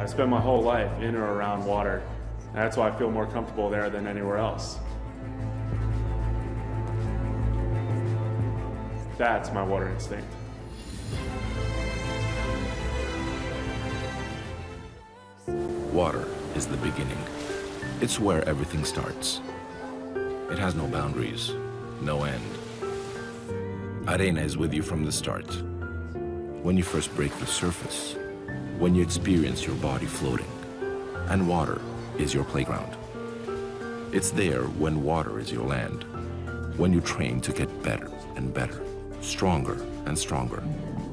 I spent my whole life in or around water. And that's why I feel more comfortable there than anywhere else. That's my water instinct. Water is the beginning. It's where everything starts. It has no boundaries, no end. Arena is with you from the start. When you first break the surface, when you experience your body floating, and water is your playground. It's there when water is your land, when you train to get better and better, stronger and stronger,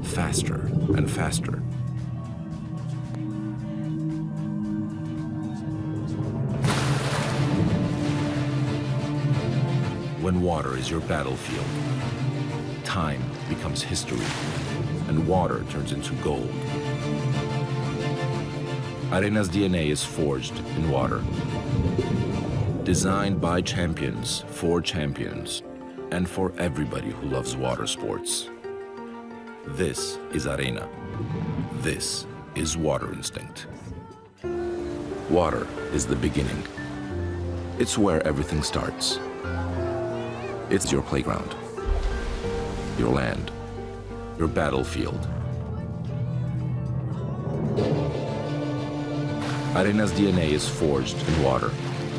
faster and faster. When water is your battlefield, time becomes history, and water turns into gold. Arena's DNA is forged in water. Designed by champions, for champions, and for everybody who loves water sports. This is Arena. This is water instinct. Water is the beginning. It's where everything starts. It's your playground, your land, your battlefield. Arena's DNA is forged in water,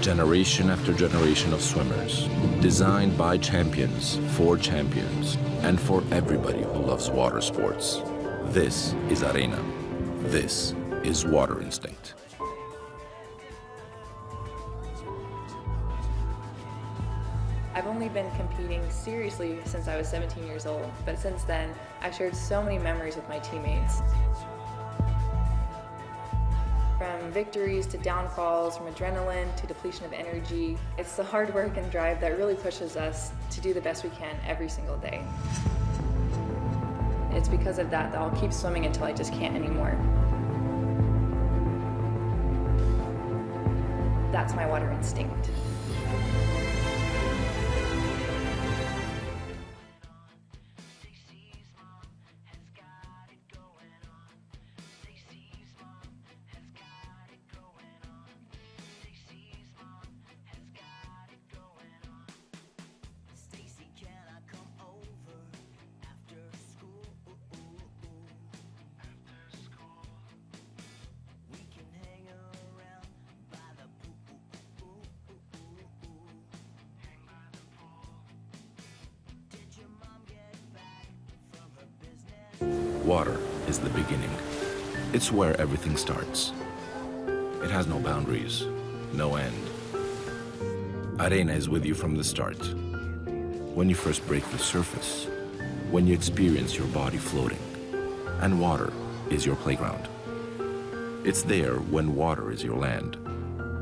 generation after generation of swimmers, designed by champions, for champions, and for everybody who loves water sports. This is Arena. This is water instinct. I've only been competing seriously since I was 17 years old, but since then, I've shared so many memories with my teammates. From victories to downfalls, from adrenaline to depletion of energy, it's the hard work and drive that really pushes us to do the best we can every single day. It's because of that I'll keep swimming until I just can't anymore. That's my water instinct. Water is the beginning. It's where everything starts. It has no boundaries, no end. Arena is with you from the start. When you first break the surface, when you experience your body floating, and water is your playground. It's there when water is your land,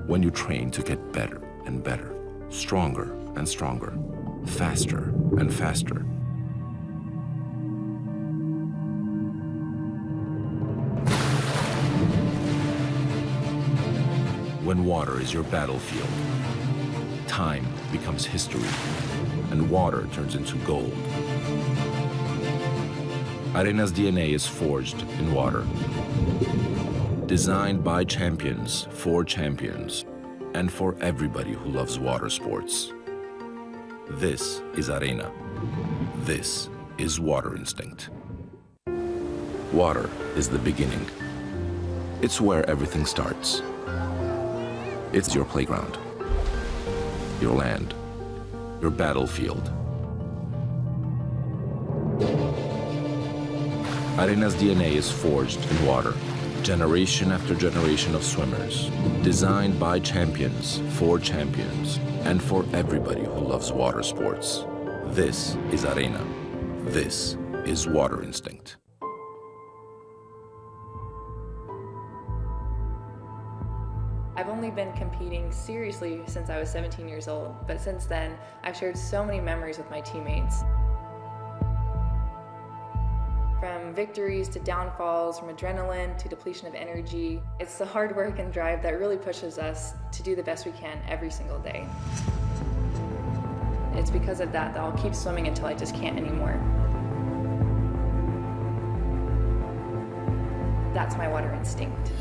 when you train to get better and better, stronger and stronger, faster and faster. When water is your battlefield, time becomes history, and water turns into gold. Arena's DNA is forged in water. Designed by champions, for champions, and for everybody who loves water sports. This is Arena. This is water instinct. Water is the beginning. It's where everything starts. It's your playground, your land, your battlefield. Arena's DNA is forged in water, generation after generation of swimmers, designed by champions, for champions, and for everybody who loves water sports. This is Arena. This is water instinct. I've only been competing seriously since I was 17 years old, but since then, I've shared so many memories with my teammates. From victories to downfalls, from adrenaline to depletion of energy, it's the hard work and drive that really pushes us to do the best we can every single day. It's because of that I'll keep swimming until I just can't anymore. That's my water instinct.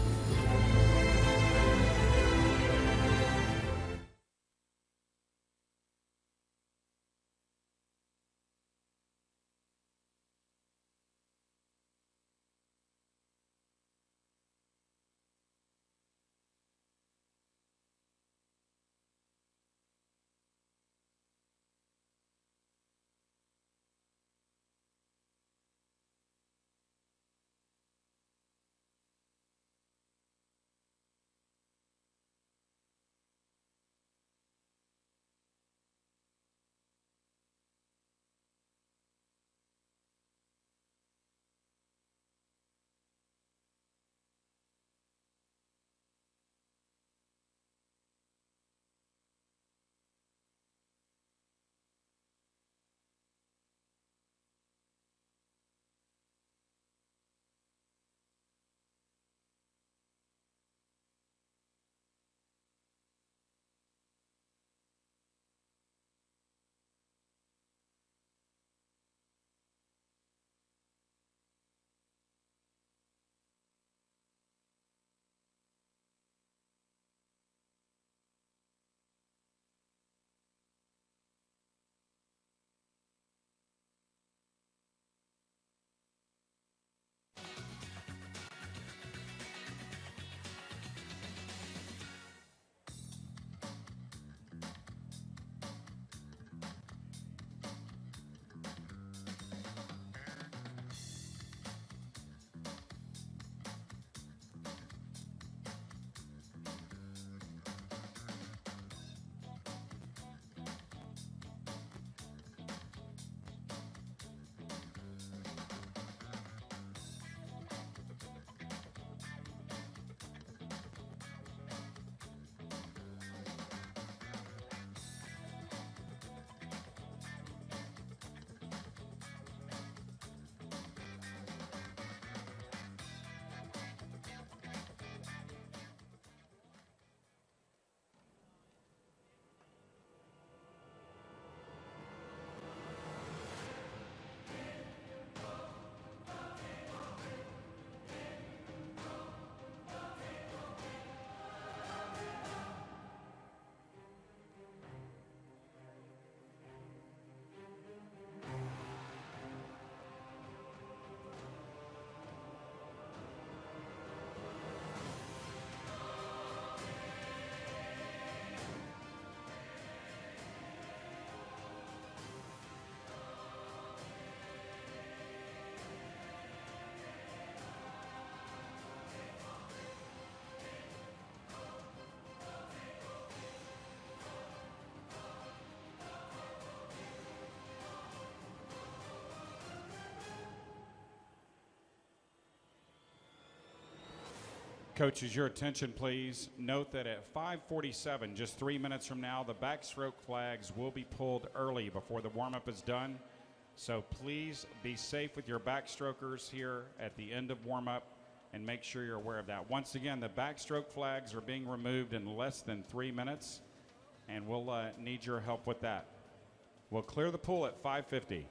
Coaches, your attention, please. Note that at 5:47, just 3 minutes from now, the backstroke flags will be pulled early before the warm-up is done. So please be safe with your backstrokers here at the end of warm-up and make sure you're aware of that. Once again, the backstroke flags are being removed in less than 3 minutes, and we'll need your help with that. We'll clear the pool at 5:50.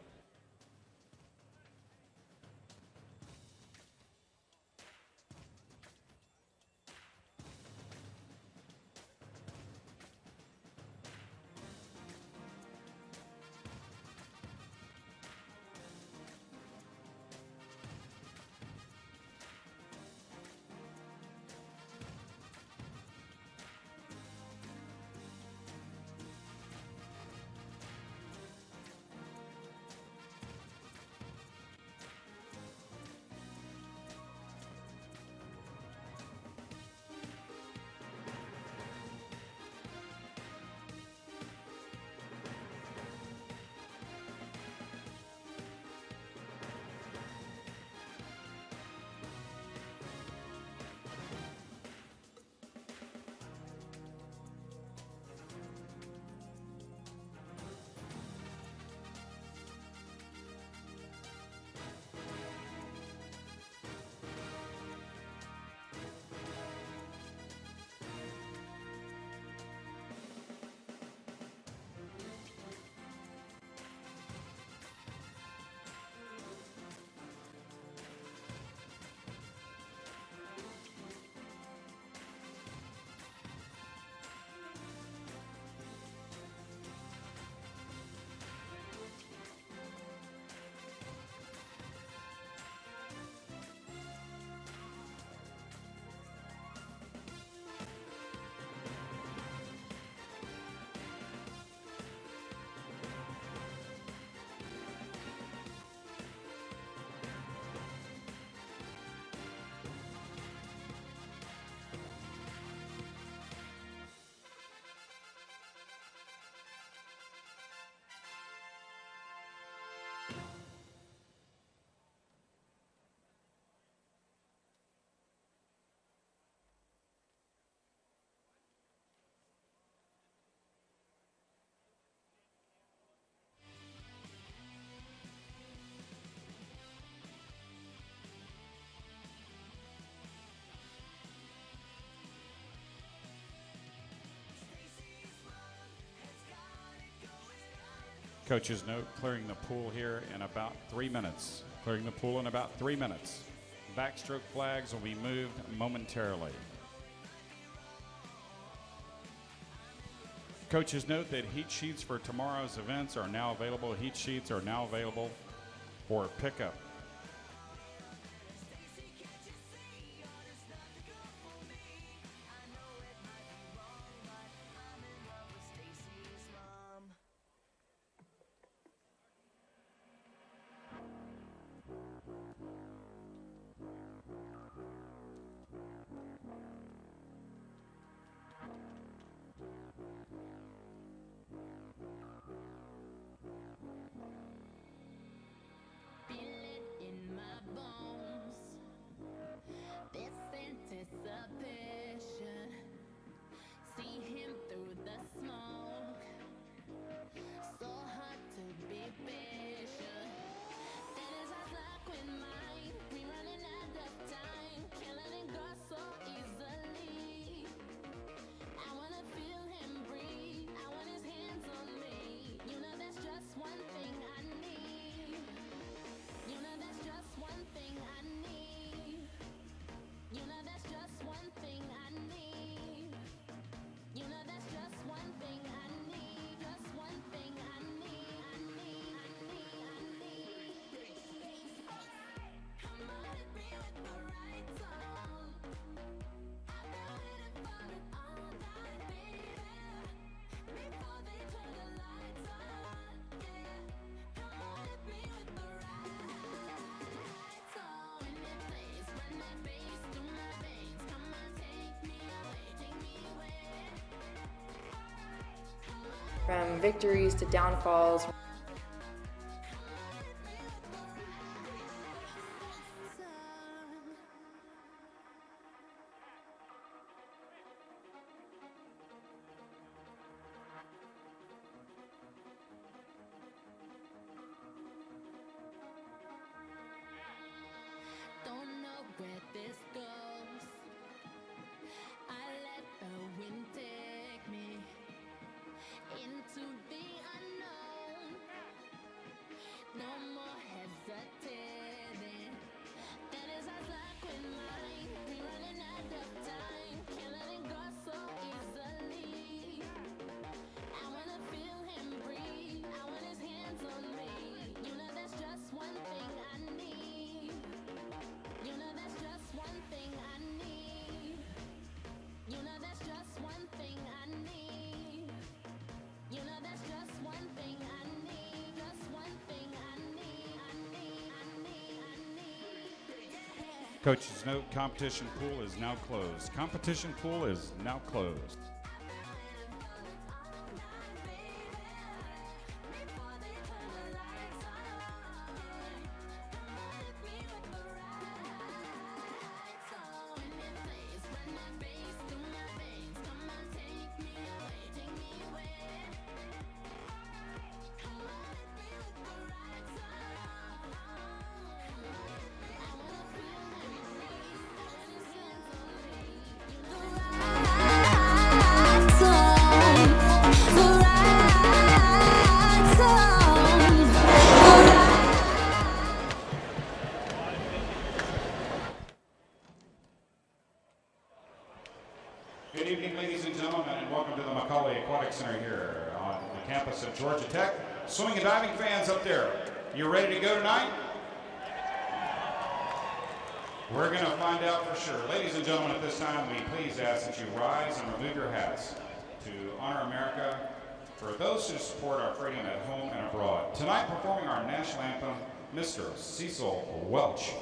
Coach's note, clearing the pool here in about 3 minutes. Clearing the pool in about 3 minutes. Backstroke flags will be moved momentarily. Coaches note that heat sheets for tomorrow's events are now available. Heat sheets are now available for pickup. From victories to downfalls. Don't know where this goes. I let the wind take me into the unknown. No more hesitating. That is our luck with mine. We running out of time. Can't let it go so easily. I wanna feel him breathe. I want his hands on me. You know that's just one thing I need. You know that's just one thing I need. You know that's just one thing I need. You know that's just one thing I need. Just one thing I need. I need. Yeah. Coach's note, competition pool is now closed. Competition pool is now closed. Good evening, ladies and gentlemen, and welcome to the Macaulay Aquatic Center here on the campus of Georgia Tech. Swimming and diving fans up there, you ready to go tonight? We're going to find out for sure. Ladies and gentlemen, at this time, we please ask that you rise and remove your hats to honor America for those who support our freedom at home and abroad. Tonight, performing our national anthem, Mr. Cecil Welch.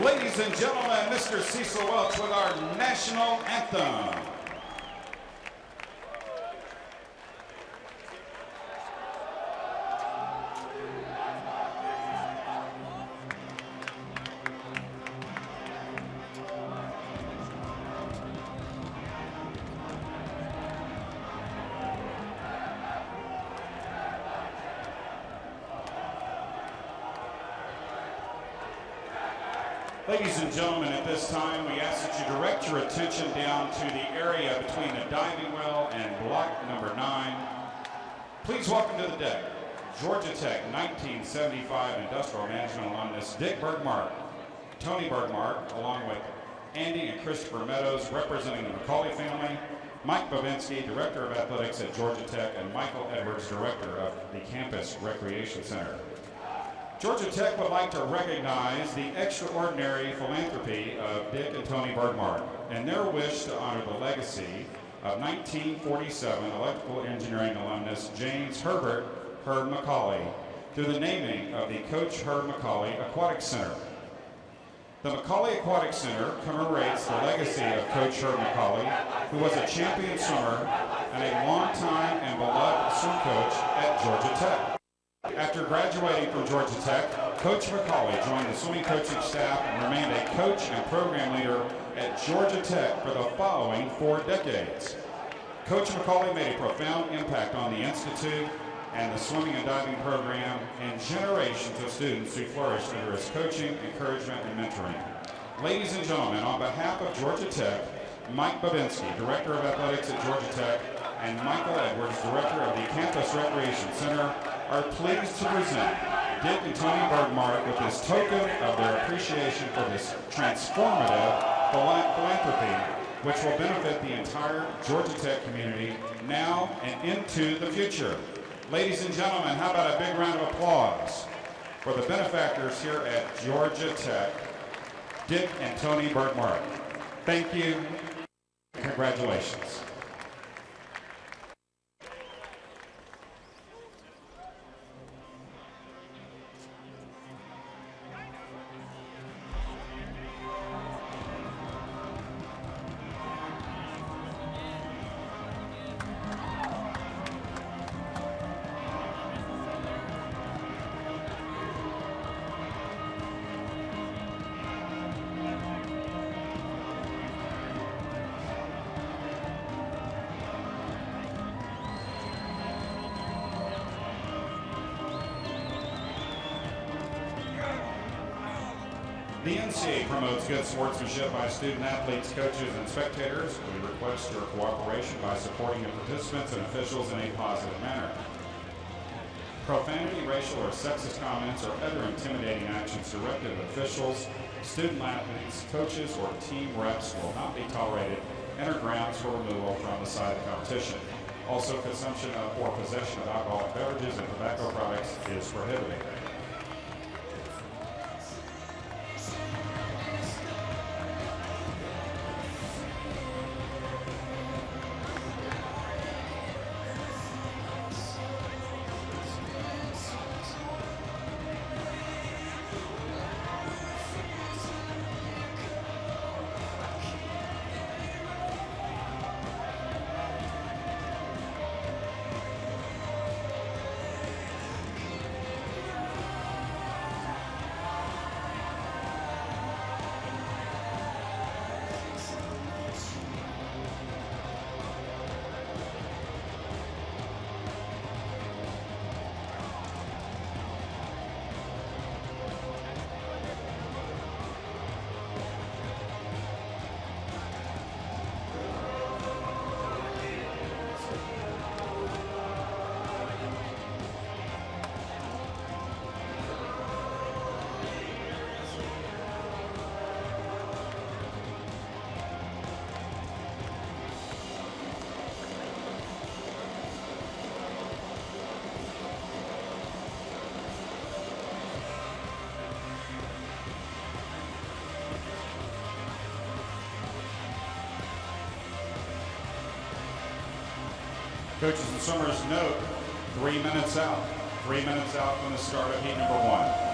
Ladies and gentlemen, Mr. Cecil Welch with our national anthem. Ladies and gentlemen, at this time, we ask that you direct your attention down to the area between the diving well and block number 9. Please welcome to the deck, Georgia Tech 1975 Industrial Management alumnus Dick Bergmark, Tony Bergmark, along with Andy and Christopher Meadows, representing the McCauley family, Mike Babinski, Director of Athletics at Georgia Tech, and Michael Edwards, Director of the Campus Recreation Center. Georgia Tech would like to recognize the extraordinary philanthropy of Dick and Tony Bergmark and their wish to honor the legacy of 1947 electrical engineering alumnus James Herbert Herb McCauley through the naming of the Coach Herb McCauley Aquatic Center. The McCauley Aquatic Center commemorates the legacy of Coach Herb McCauley, who was a champion swimmer and a longtime and beloved swim coach at Georgia Tech. After graduating from Georgia Tech, Coach McCauley joined the swimming coaching staff and remained a coach and program leader at Georgia Tech for the following 4 decades. Coach McCauley made a profound impact on the Institute and the swimming and diving program, and generations of students who flourished under his coaching, encouragement, and mentoring. Ladies and gentlemen, on behalf of Georgia Tech, Mike Babinski, Director of Athletics at Georgia Tech, and Michael Edwards, Director of the Campus Recreation Center, are pleased to present Dick and Tony Bergmark with this token of their appreciation for this transformative philanthropy, which will benefit the entire Georgia Tech community now and into the future. Ladies and gentlemen, how about a big round of applause for the benefactors here at Georgia Tech, Dick and Tony Bergmark. Thank you. Congratulations. The NCAA promotes good sportsmanship by student athletes, coaches, and spectators. We request your cooperation by supporting the participants and officials in a positive manner. Profanity, racial, or sexist comments or other intimidating actions directed at officials, student athletes, coaches, or team reps will not be tolerated and are grounds for removal from the side of the competition. Also, consumption of or possession of alcoholic beverages and tobacco products is prohibited. Coaches and swimmers note, 3 minutes out. 3 minutes out from the start of heat number 1.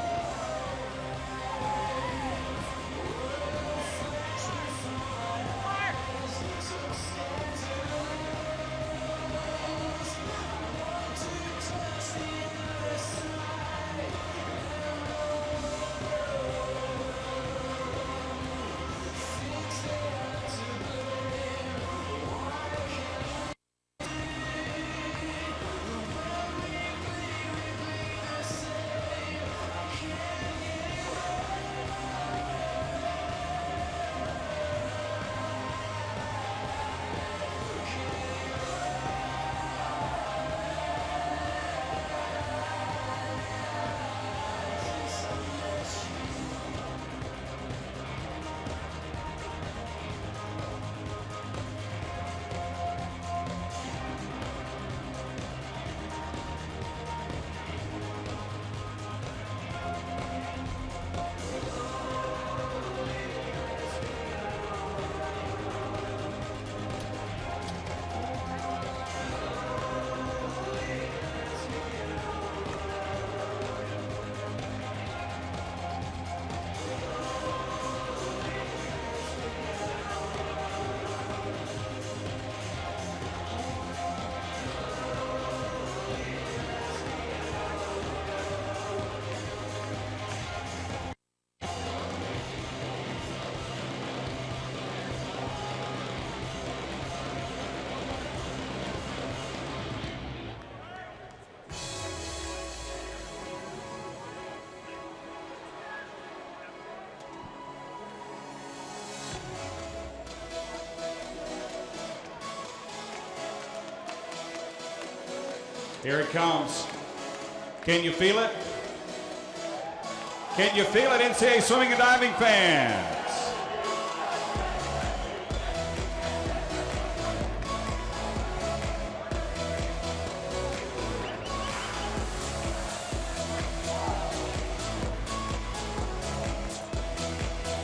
Here it comes. Can you feel it? Can you feel it, NCAA swimming and diving fans?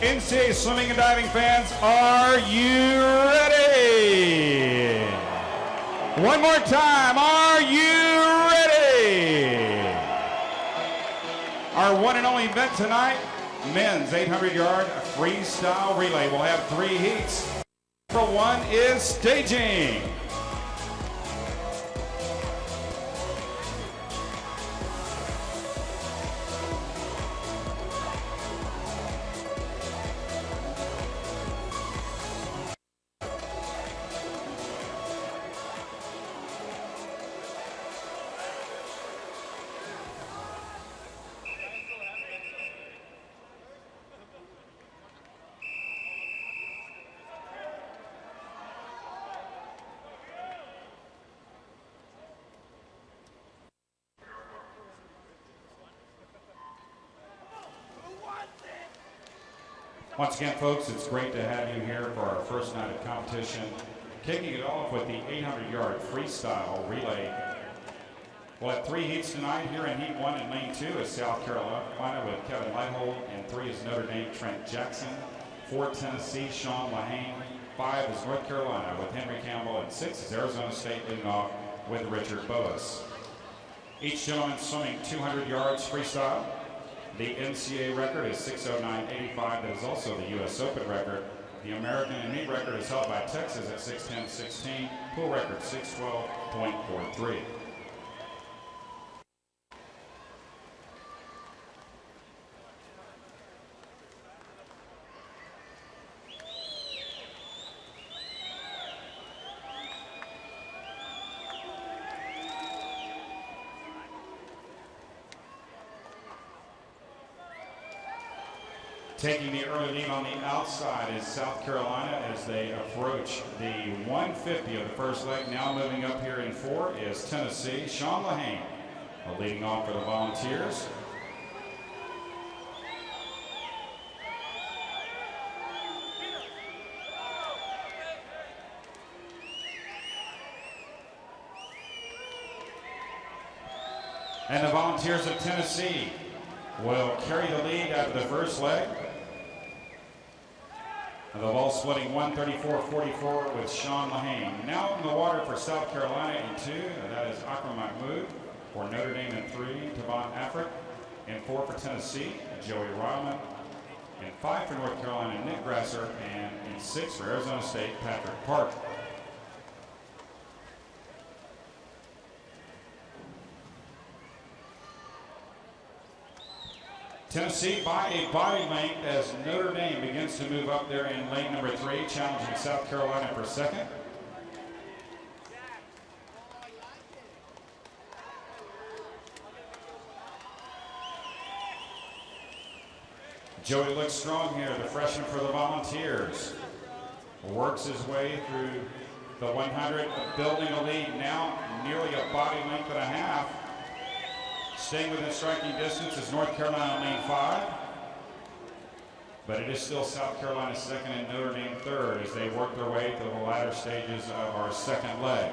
NCAA swimming and diving fans, are you ready? One more time, are you ready? Our one and only event tonight, men's 800-yard freestyle relay. We'll have 3 heats. Number 1 is staging. Once again, folks, it's great to have you here for our first night of competition. Kicking it off with the 800-yard freestyle relay. We'll have 3 heats tonight. Here in Heat 1 in Lane 2 is South Carolina with Kevin Lighthold. And 3 is Notre Dame, Trent Jackson. 4, Tennessee, Sean Lahane. 5 is North Carolina with Henry Campbell. And 6 is Arizona State leading off with Richard Boas. Each gentleman swimming 200 yards freestyle. The NCAA record is 6:09.85. That is also the U.S. Open record. The American and meet record is held by Texas at 6:10.16. Pool record 6:12.43. Taking the early lead on the outside is South Carolina as they approach the 150 of the first leg. Now moving up here in 4 is Tennessee, Sean Lahane, leading off for the Volunteers. And the Volunteers of Tennessee will carry the lead after the first leg. And the ball splitting 134.44 with Sean Lahane. Now in the water for South Carolina in 2, that is Akram Mahmoud. For Notre Dame in 3, Tavon Afric. In 4 for Tennessee, Joey Ryman. In 5 for North Carolina, Nick Grasser. And in 6 for Arizona State, Patrick Park. Tennessee by a body length as Notre Dame begins to move up there in lane number 3, challenging South Carolina for second. Joey looks strong here, the freshman for the Volunteers. Works his way through the 100, building a lead now, nearly a body length and a half. Staying within striking distance is North Carolina lane 5. But it is still South Carolina second and Notre Dame third as they work their way through the latter stages of our second leg.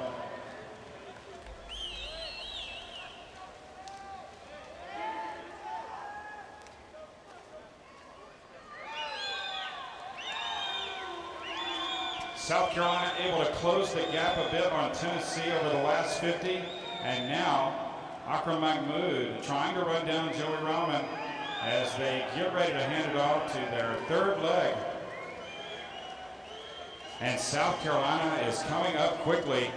South Carolina able to close the gap a bit on Tennessee over the last 50, and now Akram Mahmoud trying to run down Joey Rahman as they get ready to hand it off to their third leg. And South Carolina is coming up quickly.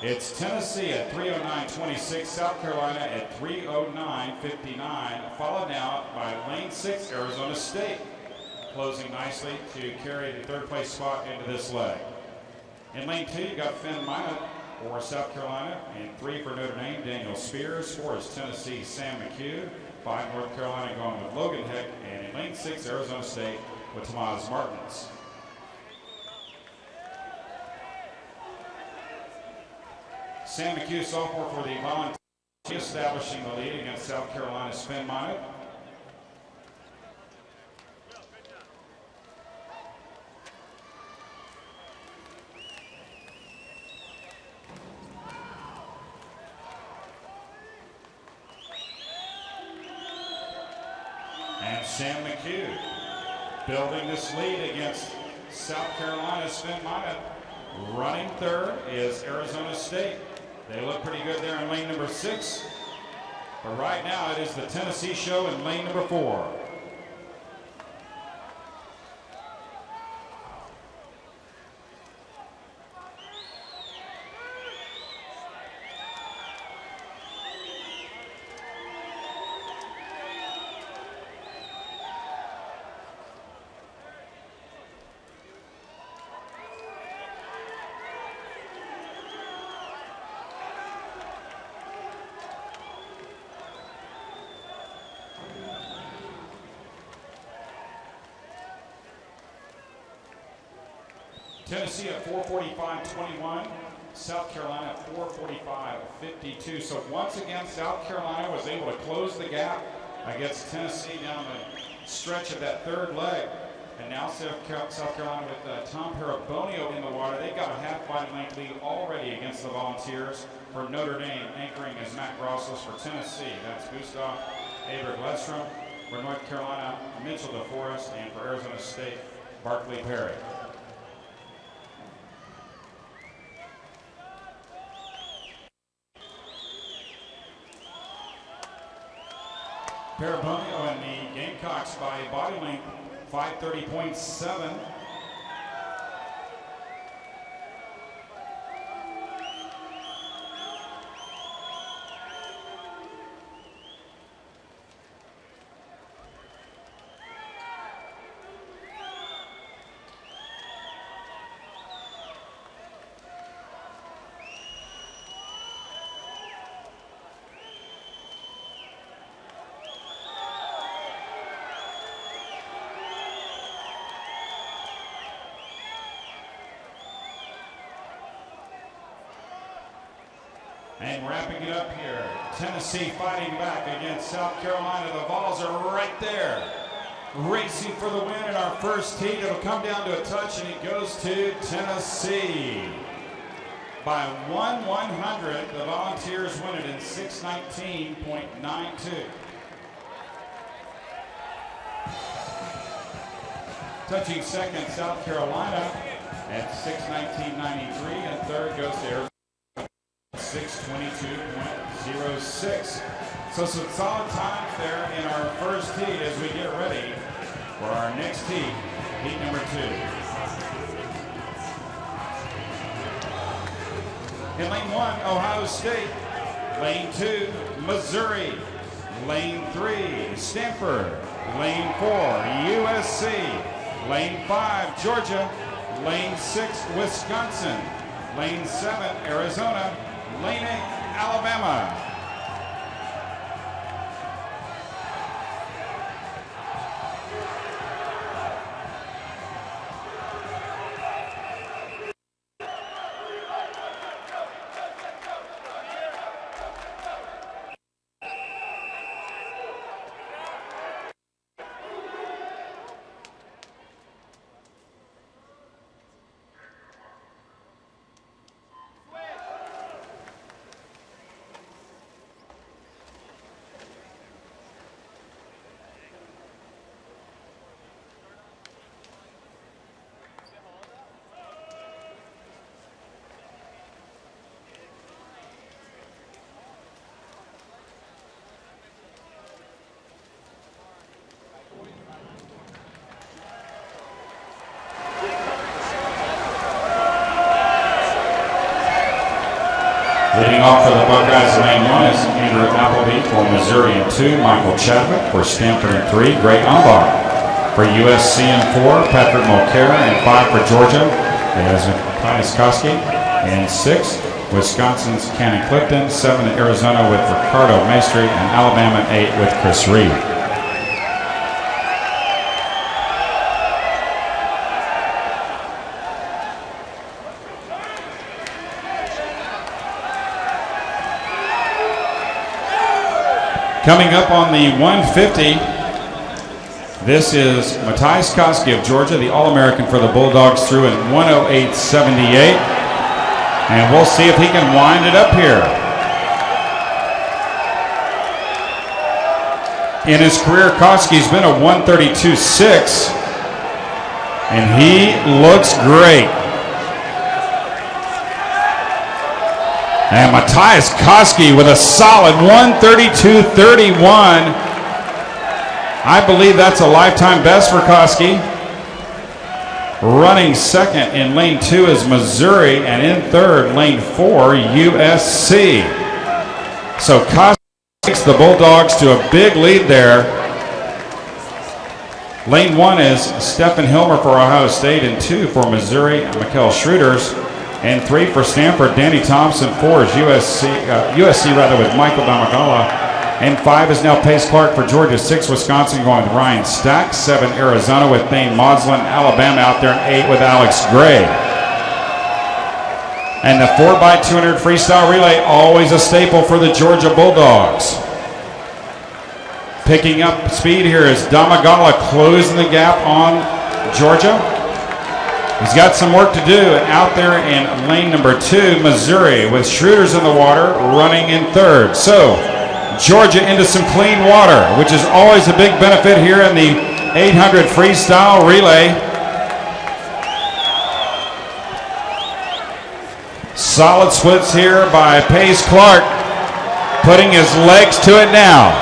It's Tennessee at 3:09.26, South Carolina at 3:09.59, followed now by lane 6, Arizona State, closing nicely to carry the third place spot into this leg. In lane 2, you got Finn Minot for South Carolina, and 3 for Notre Dame, Daniel Spears. 4 is Tennessee, Sam McHugh. 5 North Carolina going with Logan Heck, and in lane 6, Arizona State with Tomas Martins. Sam McHugh, sophomore for the Volunteers, establishing the lead against South Carolina's Finn Minot. And Sam McHugh building this lead against South Carolina's Finn Minot. Running third is Arizona State. They look pretty good there in lane number 6. But right now it is the Tennessee show in lane number 4. Tennessee at 4:45.21, South Carolina at 4:45.52. So once again, South Carolina was able to close the gap against Tennessee down the stretch of that third leg. And now South Carolina with Tom Parabonio in the water. They've got a half-body length lead already against the Volunteers. For Notre Dame, anchoring is Matt Grossos. For Tennessee, that's Gustav Aber-Gledstrom. For North Carolina, Mitchell DeForest. And for Arizona State, Barkley Perry. Parabonio and the Gamecocks by body length, 530.7. And wrapping it up here, Tennessee fighting back against South Carolina. The Vols are right there, racing for the win in our first heat. It'll come down to a touch, and it goes to Tennessee. By 1/100, the Volunteers win it in 6:19.92. Touching second, South Carolina at 6:19.93, and third goes to Arizona. 6:22.06. So some solid times there in our first heat as we get ready for our next heat, heat number 2. In lane 1, Ohio State. Lane 2, Missouri. Lane 3, Stanford. Lane 4, USC. Lane 5, Georgia. Lane 6, Wisconsin. Lane 7, Arizona. Lane 8, Alabama. Leading off for the Buckeyes, lane 1 is Andrew Appleby for Missouri in 2, Michael Chadwick for Stanford in 3, Greg Umbach for USC in 4, Patrick Mulcair in 5 for Georgia, as Matthias Koski in 6, Wisconsin's Cannon Clifton, 7 Arizona with Ricardo Maestri, and Alabama 8 with Chris Reed. Coming up on the 150, this is Matthias Koski of Georgia, the All-American for the Bulldogs, through in 108.78. And we'll see if he can wind it up here. In his career, Koski's been a 132.6, and he looks great. And Matthias Koski with a solid 132.31. I believe that's a lifetime best for Koski. Running second in lane 2 is Missouri, and in third, lane 4, USC. So Koski takes the Bulldogs to a big lead there. Lane 1 is Stephen Hilmer for Ohio State, and 2 for Missouri, Mikkel Schroeders, and 3 for Stanford, Danny Thompson. 4 is USC with Michael Damagala. And 5 is now Pace Clark for Georgia. 6 Wisconsin going with Ryan Stack. 7 Arizona with Thane Maudslin. Alabama out there, and 8 with Alex Gray. And the 4x200 freestyle relay, always a staple for the Georgia Bulldogs. Picking up speed here is Damagala closing the gap on Georgia. He's got some work to do out there in lane number 2, Missouri, with Schroeders in the water running in third. So Georgia into some clean water, which is always a big benefit here in the 800 freestyle relay. Solid splits here by Pace Clark, putting his legs to it now.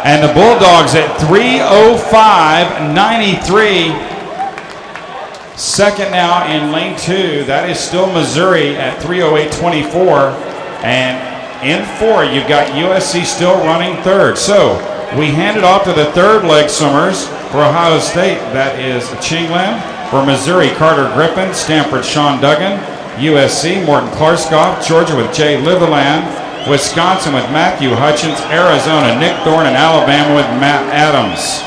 And the Bulldogs at 3:05.93. Second now in lane 2. That is still Missouri at 3:08.24. And in 4, you've got USC still running third. So we hand it off to the third leg swimmers for Ohio State. That is Ching Lim. For Missouri, Carter Griffin. Stanford, Sean Duggan. USC, Morton Klarscoff. Georgia with Jay Litherland. Wisconsin with Matthew Hutchins, Arizona, Nick Thorne, and Alabama with Matt Adams.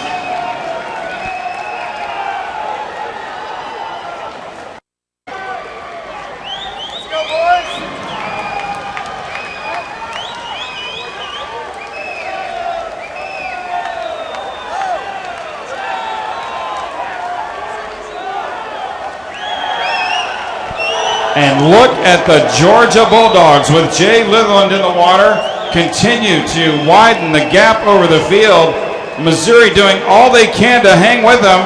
Let's go, boys! And look at the Georgia Bulldogs with Jay Litherland in the water, continue to widen the gap over the field. Missouri doing all they can to hang with them.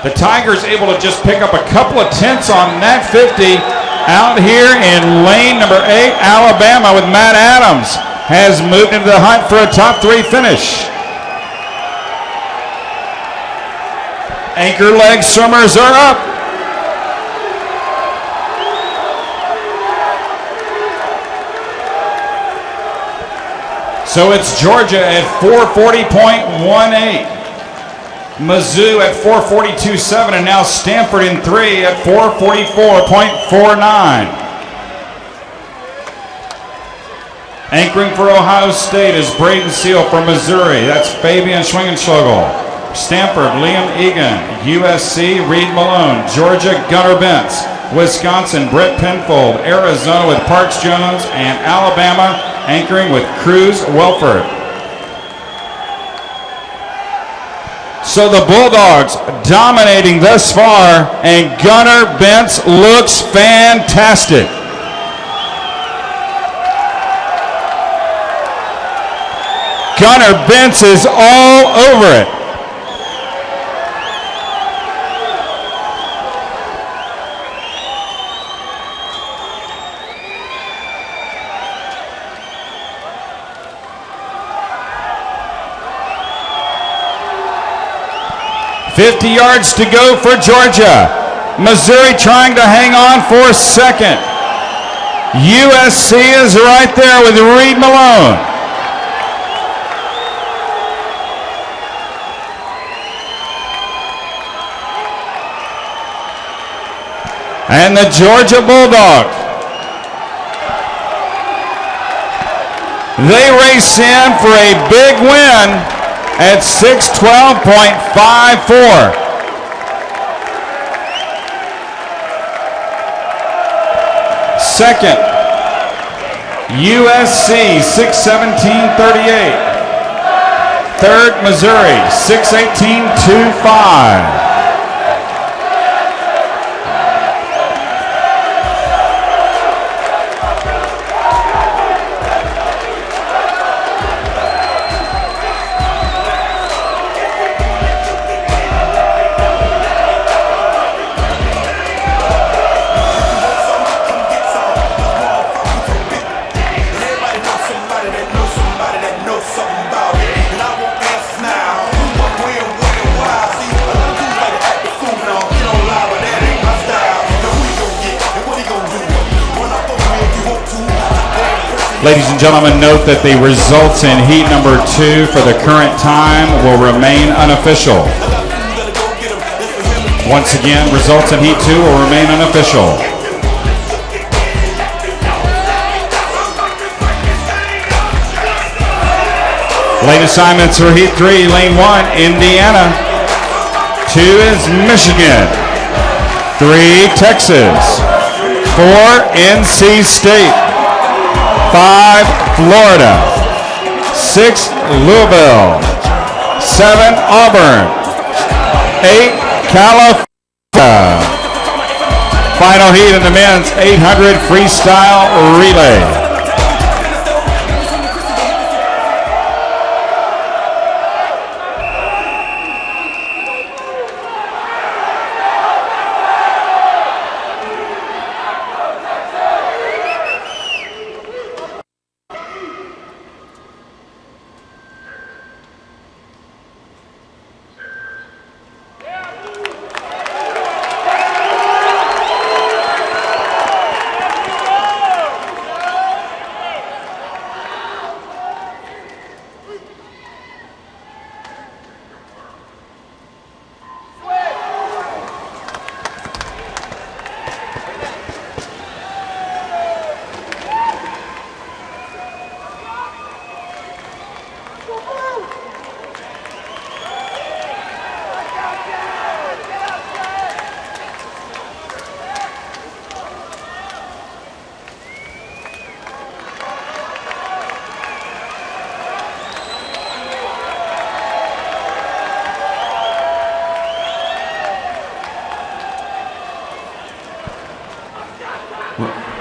The Tigers able to just pick up a couple of tenths on that 50. Out here in lane number 8, Alabama with Matt Adams has moved into the hunt for a top 3 finish. Anchor leg swimmers are up. So it's Georgia at 440.18. Mizzou at 442.7, and now Stanford in 3 at 444.49. Anchoring for Ohio State is Braden Seal for Missouri. That's Fabian Schwingenschlogel. Stanford, Liam Egan. USC, Reed Malone. Georgia, Gunnar Bentz. Wisconsin, Brett Penfold. Arizona with Parks Jones. And Alabama anchoring with Cruz Welford. So the Bulldogs dominating thus far, and Gunnar Bentz looks fantastic. Gunnar Bentz is all over it. .50 yards to go for Georgia. Missouri trying to hang on for second. USC is right there with Reed Malone. and the Georgia Bulldog. They race in for a big win at 6:12.54. Second, USC 6:17.38. Third, Missouri 6:18.25. Ladies and gentlemen, note that the results in heat number 2 for the current time will remain unofficial. Once again, results in heat 2 will remain unofficial. Lane assignments for heat 3, lane 1, Indiana. 2 is Michigan. 3, Texas. 4, NC State. 5, Florida. 6, Louisville. 7, Auburn. 8, California. Final heat in the men's 800 freestyle relay.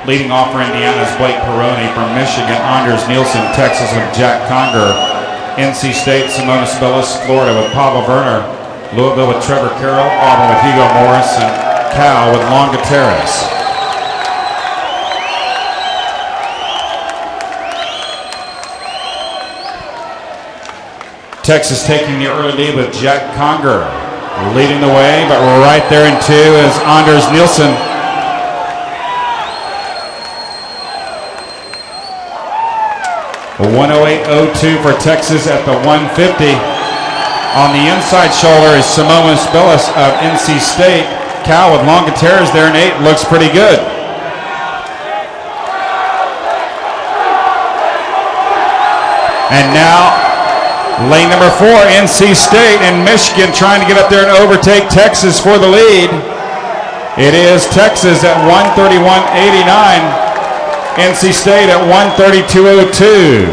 Leading off for Indiana is Blake Peroni. From Michigan, Anders Nielsen. Texas with Jack Conger. NC State, Simonis Billis. Florida with Pablo Werner. Louisville with Trevor Carroll. Auburn with Hugo Morris. And Cal with Longateras. Texas taking the early lead with Jack Conger leading the way, but right there in 2 is Anders Nielsen. A 108.02 for Texas at the 150. On the inside shoulder is Simonis Billis of NC State. Cal with Longateras there in 8 looks pretty good. And now lane number 4, NC State and Michigan trying to get up there and overtake Texas for the lead. It is Texas at 131.89. NC State at 132.02.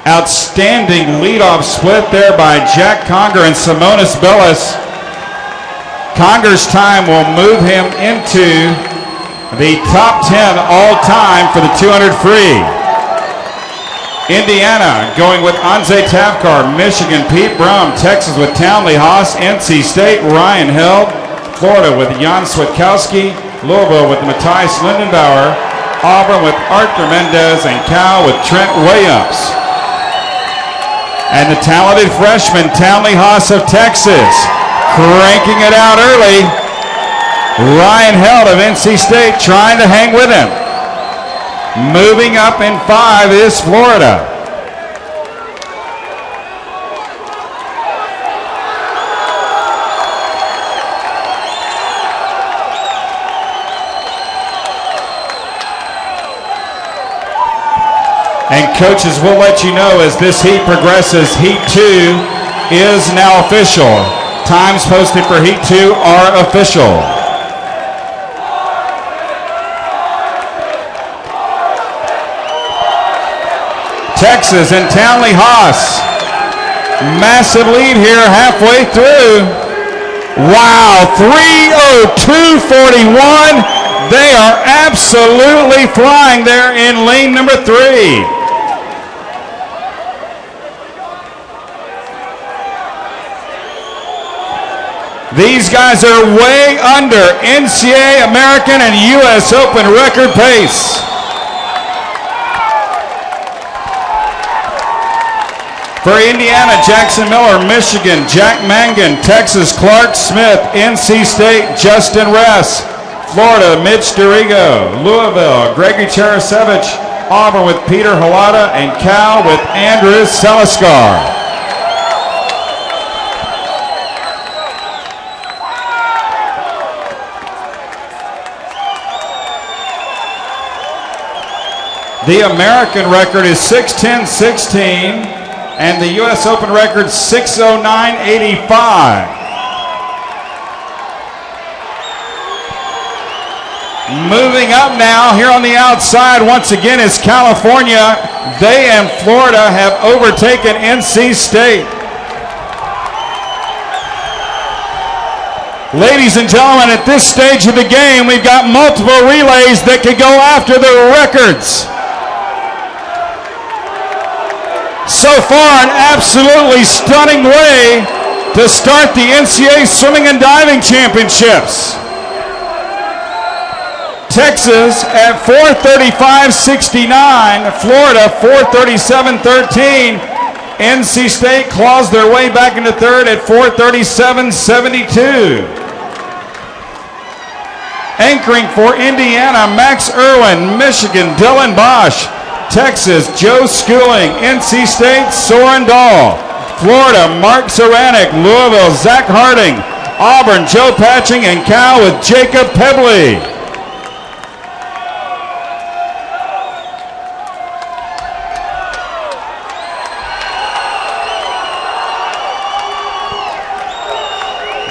Outstanding leadoff split there by Jack Conger and Simonis Billis. Conger's time will move him into the top 10 all-time for the 200 free. Indiana going with Anze Tavkar. Michigan, Pete Brum. Texas with Townley Haas. NC State, Ryan Held. Florida with Jan Switkowski. Louisville with Matthias Lindenbauer. Auburn with Arthur Mendez. And Cal with Trent Williams. And the talented freshman, Townley Haas of Texas, cranking it out early. Ryan Held of NC State trying to hang with him. Moving up in 5 is Florida. And coaches will let you know as this heat progresses. Heat 2 is now official. Times posted for Heat 2 are official. Texas and Townley Haas. Massive lead here halfway through. Wow, 3:02:41. They are absolutely flying there in lane number 3. These guys are way under NCAA, American, and U.S. Open record pace. For Indiana, Jackson Miller. Michigan, Jack Mangan. Texas, Clark Smith. NC State, Justin Ress. Florida, Mitch Dorigo. Louisville, Gregory Charasevich. Auburn with Peter Halata, and Cal with Andrew Seliskar. The American record is 6:10:16. And the U.S. Open record, 6:09:85. Moving up now, here on the outside, once again, is California. They and Florida have overtaken NC State. Ladies and gentlemen, at this stage of the game, we've got multiple relays that could go after the records. So far, an absolutely stunning way to start the NCAA Swimming and Diving Championships. Texas at 4:35:69, Florida 4:37:13. NC State claws their way back into third at 4:37:72. Anchoring for Indiana, Max Irwin. Michigan, Dylan Bosch. Texas, Joe Schooling. NC State, Soren Dahl. Florida, Mark Zoranek. Louisville, Zach Harding. Auburn, Joe Patching, and Cal with Jacob Pebley.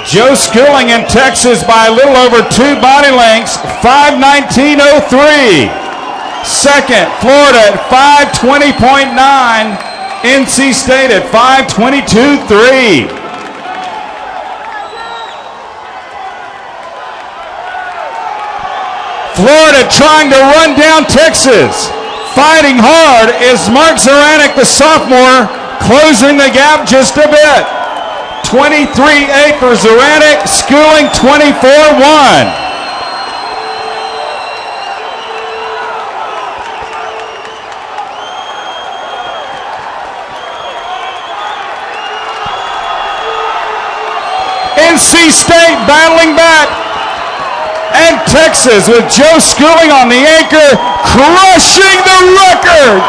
Joe Schooling in Texas by a little over 2 body lengths, 5:19:03. Second, Florida at 5:20.9. NC State at 5:22.3. Florida trying to run down Texas. Fighting hard is Mark Zoranek, the sophomore, closing the gap just a bit. 23.8 for Zoranek, Schooling 24.1. NC State battling back, and Texas with Joe Schooling on the anchor, crushing the record.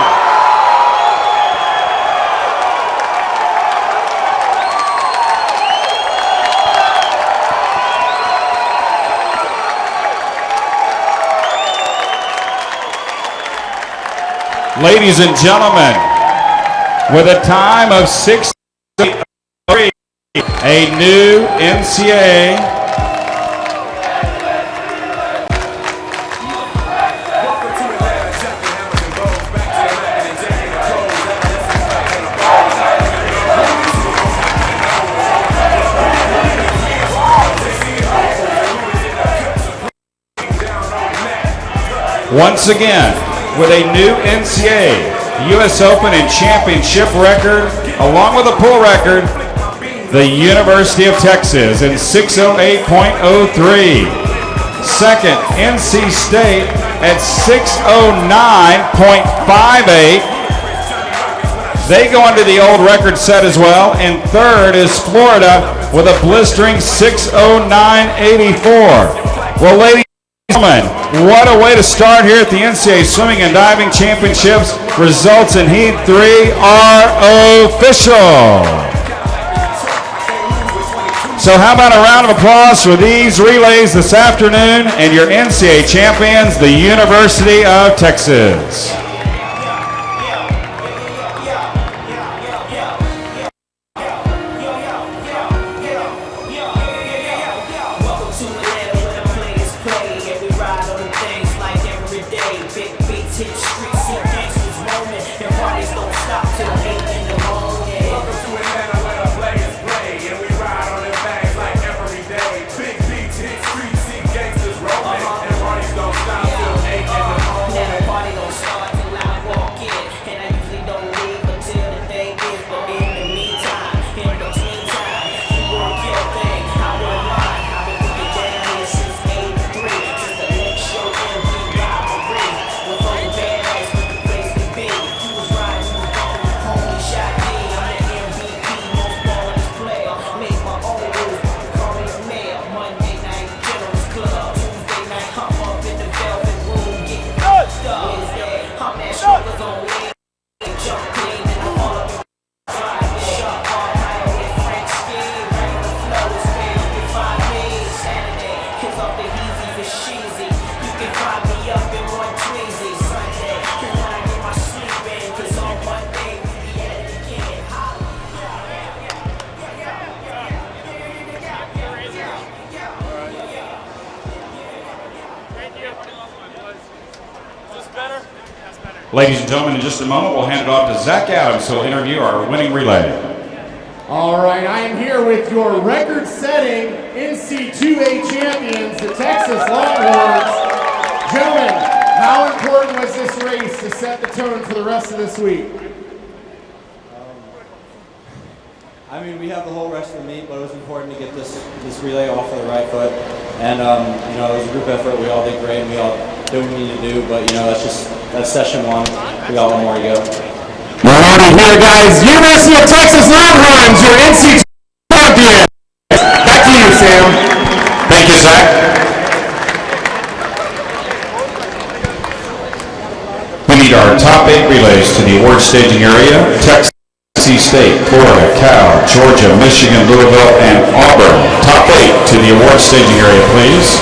Ladies and gentlemen, with a time of 6:03, a new NCAA once again with a new NCAA, U.S. Open and Championship record, along with a pool record, the University of Texas in 6:08.03. Second, NC State at 6:09.58. They go into the old record set as well. And third is Florida with a blistering 6:09.84. Well, ladies and gentlemen, what a way to start here at the NCAA Swimming and Diving Championships. Results in Heat 3 are official. So how about a round of applause for these relays this afternoon and your NCAA champions, the University of Texas. Ladies and gentlemen, in just a moment, we'll hand it off to Zach Adams, who will interview our winning relay. All right, I am here with your record-setting NCAA champions, the Texas Longhorns. Gentlemen, how important was this race to set the tone for the rest of this week? I mean, we have the whole rest of the meet, but it was important to get this relay off on the right foot. And, you know, it was a group effort. We all did great, and we all did what we needed to do. But, you know, that's session one. We got one more to go. We're already here, guys. University of Texas Longhorns, your NCAA champions. Back to you, Sam. Thank you, Zach. We need our top 8 relays to the award staging area. Texas State, Florida, Cal, Georgia, Michigan, Louisville, and Auburn. Top 8 to the award staging area, please.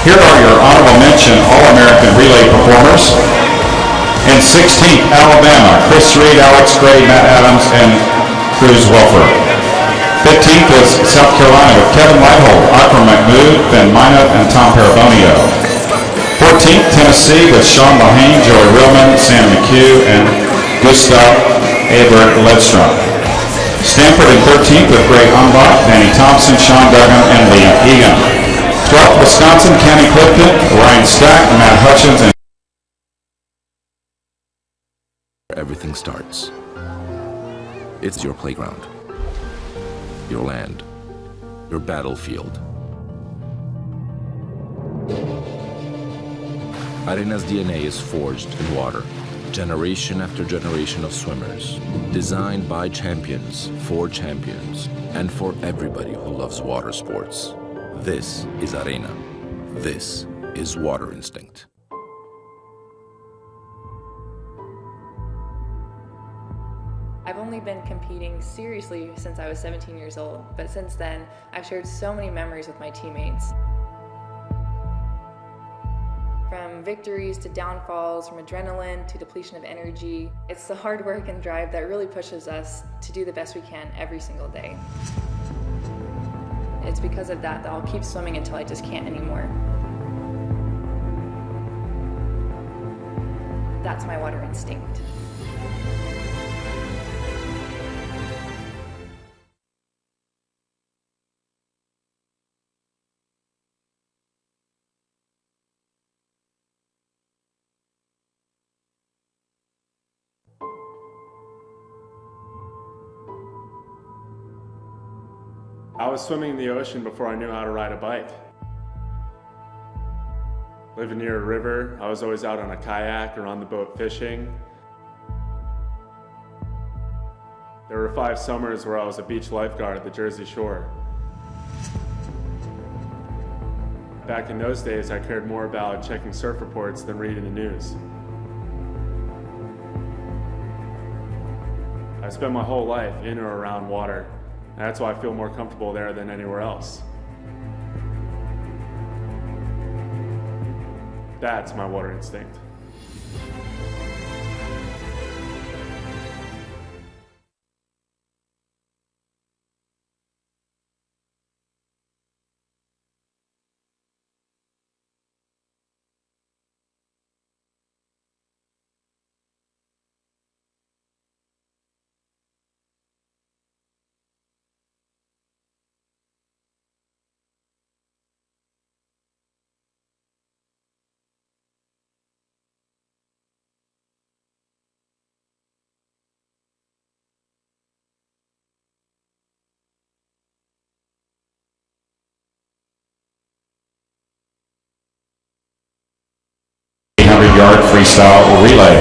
Here are your honorable mention All-American relay performers. In 16th, Alabama, Chris Reed, Alex Gray, Matt Adams, and Cruz Welfer. 15th was South Carolina with Kevin Lighthold, Akram Mahmood, Ben Minot, and Tom Parabonio. 14th, Tennessee with Sean Lahane, Joey Rillman, Sam McHugh, and Gustav Ebert Ledstrom. Stanford in 13th with Greg Umbach, Danny Thompson, Sean Duggan, and Lee Egan. 12th, Wisconsin, Kenny Clifton, Ryan Stack, Matt Hutchins, and Everything starts. It's your playground, your land, your battlefield. Arena's DNA is forged in water. Generation after generation of swimmers, designed by champions, for champions, and for everybody who loves water sports. This is Arena. This is Water Instinct. I've only been competing seriously since I was 17 years old, but since then, I've shared so many memories with my teammates. From victories to downfalls, from adrenaline to depletion of energy. It's the hard work and drive that really pushes us to do the best we can every single day. It's because of that I'll keep swimming until I just can't anymore. That's my water instinct. I was swimming in the ocean before I knew how to ride a bike. Living near a river, I was always out on a kayak or on the boat fishing. There were 5 summers where I was a beach lifeguard at the Jersey Shore. Back in those days, I cared more about checking surf reports than reading the news. I spent my whole life in or around water. And that's why I feel more comfortable there than anywhere else. That's my water instinct. Yard freestyle relay.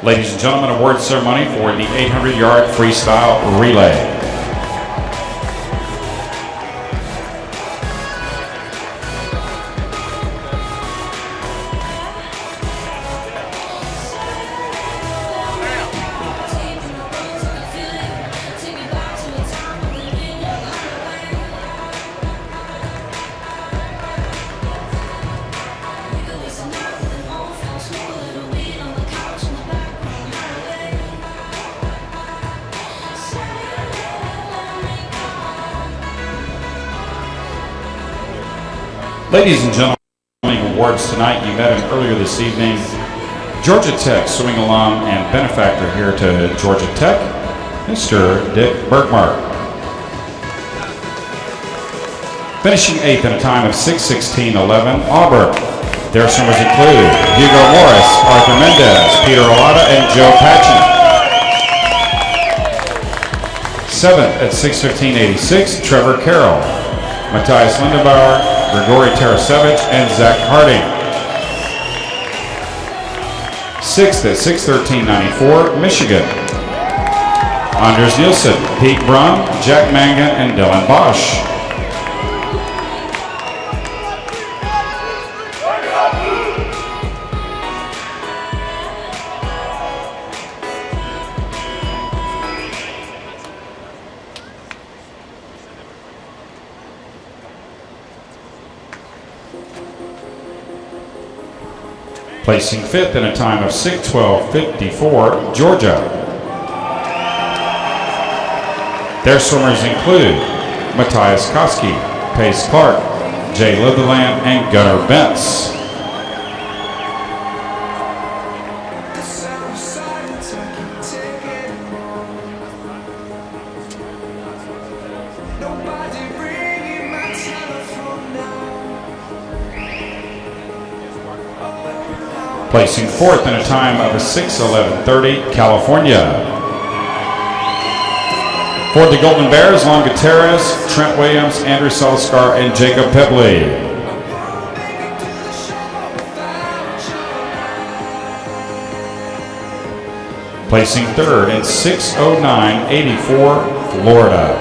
Ladies and gentlemen, award ceremony for the 800-yard freestyle relay. Ladies and gentlemen, awards tonight. You met him earlier this evening. Georgia Tech swimming alum and benefactor here to Georgia Tech, Mr. Dick Bergmark. Finishing 8th in a time of 6:16.11, Auburn. Their swimmers include Hugo Morris, Arthur Mendez, Peter Olata, and Joe Patchen. 7th at 6:15.86, Trevor Carroll, Matthias Lindenbauer, Grigory Tarasevich, and Zach Harding. 6th at 6:13.94, Michigan. Anders Nielsen, Pete Brum, Jack Mangan, and Dylan Bosch. Placing 5th in a time of 6:12.54, Georgia. Their swimmers include Matthias Koski, Pace Clark, Jay Litherland, and Gunnar Bentz. Placing 4th in a time of a 6:11.30, California. For the Golden Bears, Lon Gutierrez, Trent Williams, Andrew Solskar, and Jacob Pebley. Placing 3rd in 6:09.84, Florida.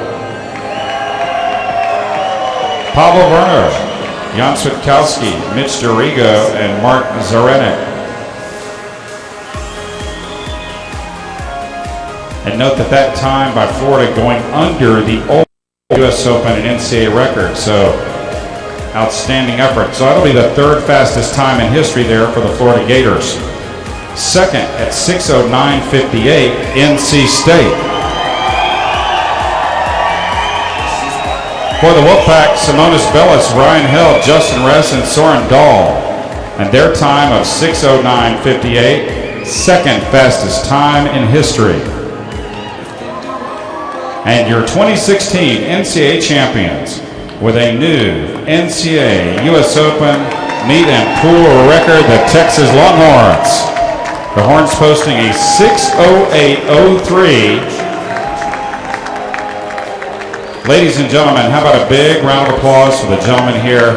Pablo Werner, Jan Switkowski, Mitch Dorigo, and Mark Zarenik. And note that time by Florida going under the old U.S. Open and NCAA record, so outstanding effort. So that'll be the 3rd fastest time in history there for the Florida Gators. 2nd at 6:09.58, NC State. For the Wolfpack, Simonis Bellis, Ryan Held, Justin Ress, and Soren Dahl. And their time of 6:09.58, 2nd fastest time in history. And your 2016 NCAA champions with a new NCAA U.S. Open meet and pool record, the Texas Longhorns. The Horns posting a 6:08.03. Ladies and gentlemen, how about a big round of applause for the gentlemen here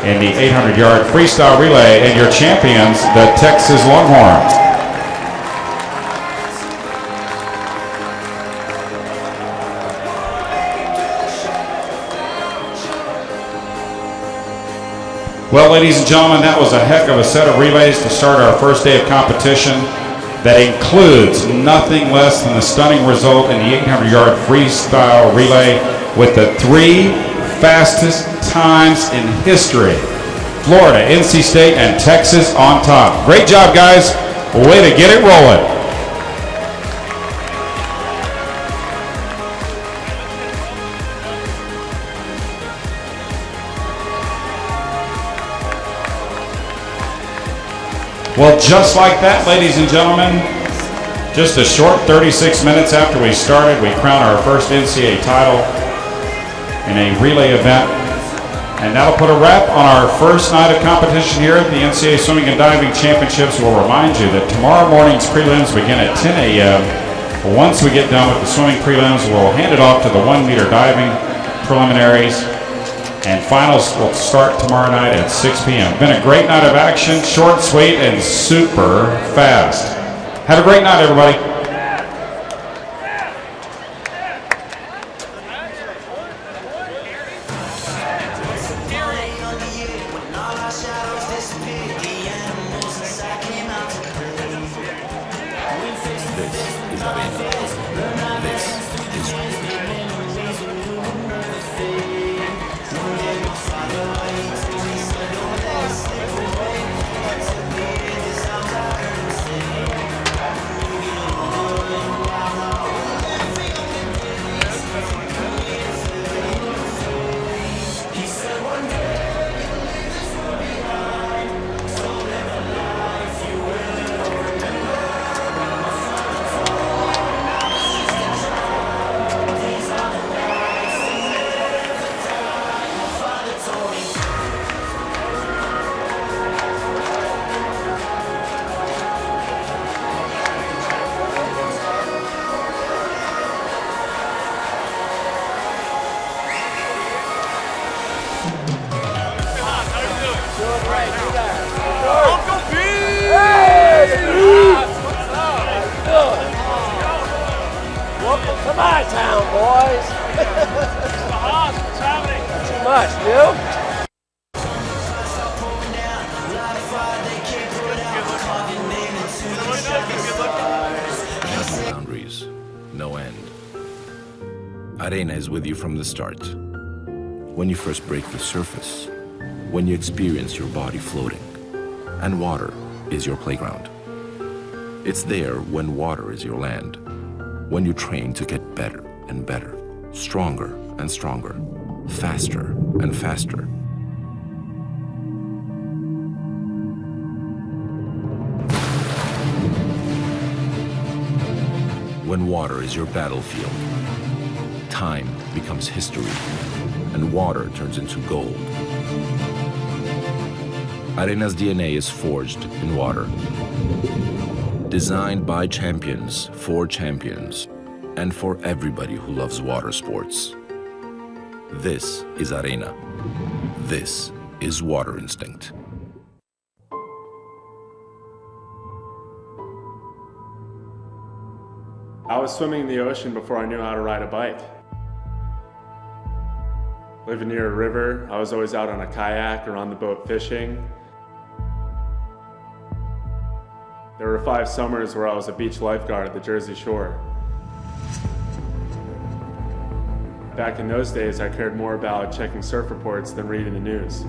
in the 800-yard freestyle relay and your champions, the Texas Longhorns. Well, ladies and gentlemen, that was a heck of a set of relays to start our first day of competition. That includes nothing less than the stunning result in the 800-yard freestyle relay with the 3 fastest times in history. Florida, NC State, and Texas on top. Great job, guys. Way to get it rolling. Well, just like that, ladies and gentlemen, just a short 36 minutes after we started, we crowned our first NCAA title in a relay event. And that'll put a wrap on our first night of competition here at the NCAA Swimming and Diving Championships. We'll remind you that tomorrow morning's prelims begin at 10 a.m. Once we get done with the swimming prelims, we'll hand it off to the 1-meter diving preliminaries. And finals will start tomorrow night at 6 p.m. Been a great night of action, short, sweet, and super fast. Have a great night, everybody. Welcome to my town, boys. What's happening? Not too much, you? No boundaries, no end. Arena is with you from the start. When you first break the surface, when you experience your body floating, and water is your playground. It's there when water is your land, when you train to get better and better, stronger and stronger, faster and faster. When water is your battlefield, time becomes history, and water turns into gold. Arena's DNA is forged in water. Designed by champions, for champions, and for everybody who loves water sports. This is Arena. This is Water Instinct. I was swimming in the ocean before I knew how to ride a bike. Living near a river, I was always out on a kayak or on the boat fishing. There were 5 summers where I was a beach lifeguard at the Jersey Shore. Back in those days, I cared more about checking surf reports than reading the news.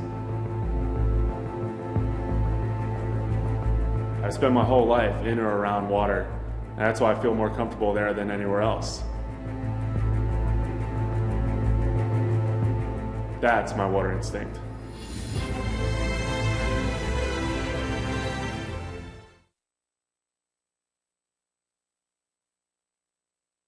I've spent my whole life in or around water, and that's why I feel more comfortable there than anywhere else. That's my water instinct.